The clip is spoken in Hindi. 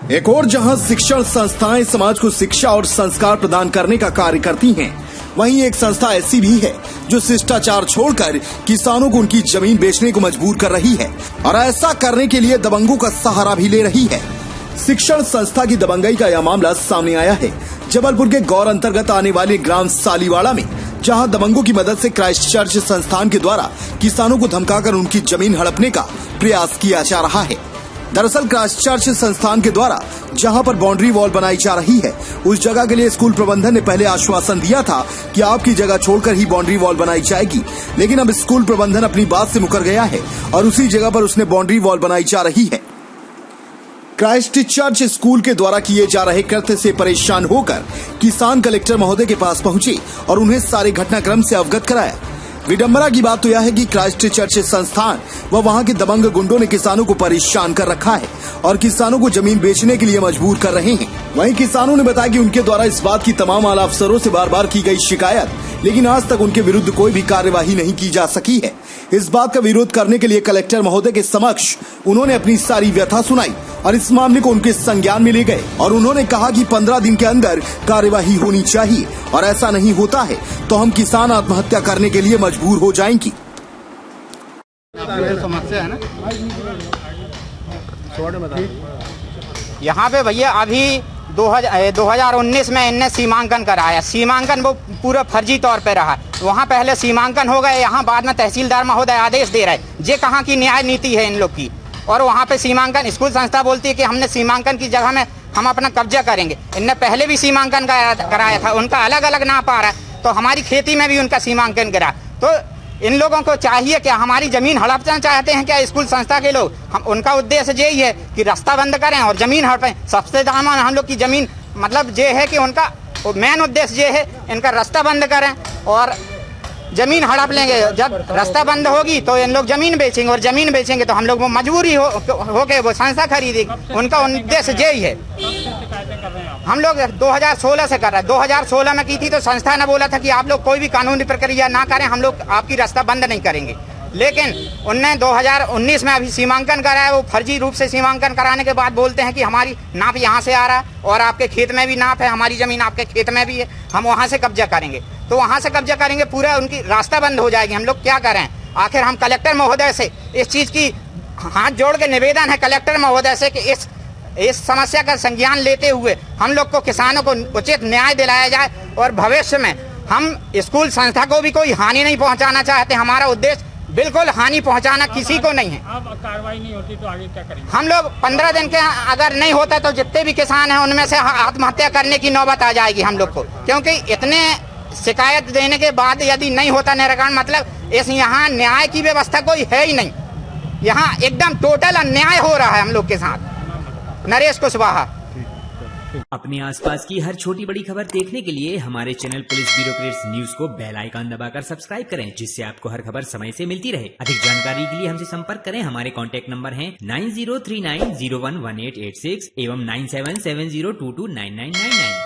एक और जहां शिक्षण संस्थाएं समाज को शिक्षा और संस्कार प्रदान करने का कार्य करती हैं, वहीं एक संस्था ऐसी भी है जो शिष्टाचार छोड़कर किसानों को उनकी जमीन बेचने को मजबूर कर रही है और ऐसा करने के लिए दबंगों का सहारा भी ले रही है। शिक्षण संस्था की दबंगई का यह मामला सामने आया है जबलपुर के गौर अंतर्गत आने वाले ग्राम सालीवाड़ा में, जहां दबंगों की मदद से क्राइस्ट चर्च संस्थान के द्वारा किसानों को धमकाकर उनकी जमीन हड़पने का प्रयास किया जा रहा है। दरअसल क्राइस्ट चर्च संस्थान के द्वारा जहां पर बाउंड्री वॉल बनाई जा रही है, उस जगह के लिए स्कूल प्रबंधन ने पहले आश्वासन दिया था कि आपकी जगह छोड़कर ही बाउंड्री वॉल बनाई जाएगी, लेकिन अब स्कूल प्रबंधन अपनी बात से मुकर गया है और उसी जगह पर उसने बाउंड्री वॉल बनाई जा रही है। क्राइस्ट चर्च स्कूल के द्वारा किए जा रहे कृत्य से परेशान होकर किसान कलेक्टर महोदय के पास पहुंचे और उन्हें सारे घटनाक्रम से अवगत कराया। विडंबना की बात तो यह है कि क्राइस्ट चर्च संस्थान व वहां के दबंग गुंडों ने किसानों को परेशान कर रखा है और किसानों को जमीन बेचने के लिए मजबूर कर रहे हैं। वहीं किसानों ने बताया कि उनके द्वारा इस बात की तमाम आला अफसरों से बार बार की गई शिकायत, लेकिन आज तक उनके विरुद्ध कोई भी कार्यवाही नहीं की जा सकी है। इस बात का विरोध करने के लिए कलेक्टर महोदय के समक्ष उन्होंने अपनी सारी व्यथा सुनाई और इस मामले को उनके संज्ञान में ले गए और उन्होंने कहा कि 15 दिन के अंदर कार्यवाही होनी चाहिए और ऐसा नहीं होता है तो हम किसान आत्महत्या करने के लिए मजबूर हो जाएंगी। समस्या है ना यहाँ पे भैया, अभी 2019 में इनने सीमांकन कराया। सीमांकन वो पूरा फर्जी तौर पे रहा। वहाँ पहले सीमांकन हो गए, यहाँ बाद में तहसीलदार महोदय आदेश दे रहे। ये कहाँ की न्याय नीति है इन लोग की। और वहाँ पे सीमांकन, स्कूल संस्था बोलती है कि हमने सीमांकन की जगह में हम अपना कब्जा करेंगे। इनने पहले भी सीमांकन कराया था, उनका अलग अलग नाप आ रहा है, तो हमारी खेती में भी उनका सीमांकन करा। तो इन लोगों को चाहिए क्या, हमारी जमीन हड़पना चाहते हैं क्या स्कूल संस्था के लोग? हम उनका उद्देश्य यही है कि रास्ता बंद करें और जमीन हड़पें। सबसे दामन हम लोग की जमीन, मतलब ये है कि उनका मेन उद्देश्य ये है, इनका रास्ता बंद करें और जमीन हड़प लेंगे। जब रास्ता बंद होगी तो इन लोग जमीन बेचेंगे और जमीन बेचेंगे तो हम लोग वो मजबूरी हो के वो संस्था खरीदेगी। उनका उद्देश्य यही है। हम लोग 2016 से कर रहे हैं। 2016 में की थी तो संस्था ने बोला था कि आप लोग कोई भी कानूनी प्रक्रिया ना करें, हम लोग आपकी रास्ता बंद नहीं करेंगे। लेकिन उनने 2019 में अभी सीमांकन कराया। वो फर्जी रूप से सीमांकन कराने के बाद बोलते हैं कि हमारी नाप यहाँ से आ रहा है और आपके खेत में भी नाप है, हमारी जमीन आपके खेत में भी है, हम वहाँ से कब्जा करेंगे। तो वहाँ से कब्जा करेंगे, पूरा उनकी रास्ता बंद हो जाएगी। हम लोग क्या करें? आखिर हम कलेक्टर महोदय से इस चीज़ की हाथ जोड़ के निवेदन है कलेक्टर महोदय से कि इस समस्या का संज्ञान लेते हुए हम लोग को, किसानों को उचित न्याय दिलाया जाए और भविष्य में हम स्कूल संस्था को भी कोई हानि नहीं पहुंचाना चाहते। हमारा उद्देश्य बिल्कुल हानि पहुंचाना किसी को नहीं है। अब कार्रवाई नहीं होती तो आगे क्या करेंगे? हम लोग 15 दिन के अगर नहीं होता तो जितने भी किसान हैं उनमें से आत्महत्या करने की नौबत आ जाएगी हम लोग को, क्योंकि इतने शिकायत देने के बाद यदि नहीं होता निराकरण, मतलब इस यहाँ न्याय की व्यवस्था कोई है ही नहीं। यहाँ एकदम टोटल अन्याय हो रहा है हम लोग के साथ। नरेश कुशवाहा। अपने आसपास की हर छोटी बड़ी खबर देखने के लिए हमारे चैनल पुलिस ब्यूरोक्रेट्स न्यूज को बेल आइकन दबाकर सब्सक्राइब करें, जिससे आपको हर खबर समय से मिलती रहे। अधिक जानकारी के लिए हमसे संपर्क करें। हमारे कॉन्टैक्ट नंबर हैं 9039011886 एवं 9770229999।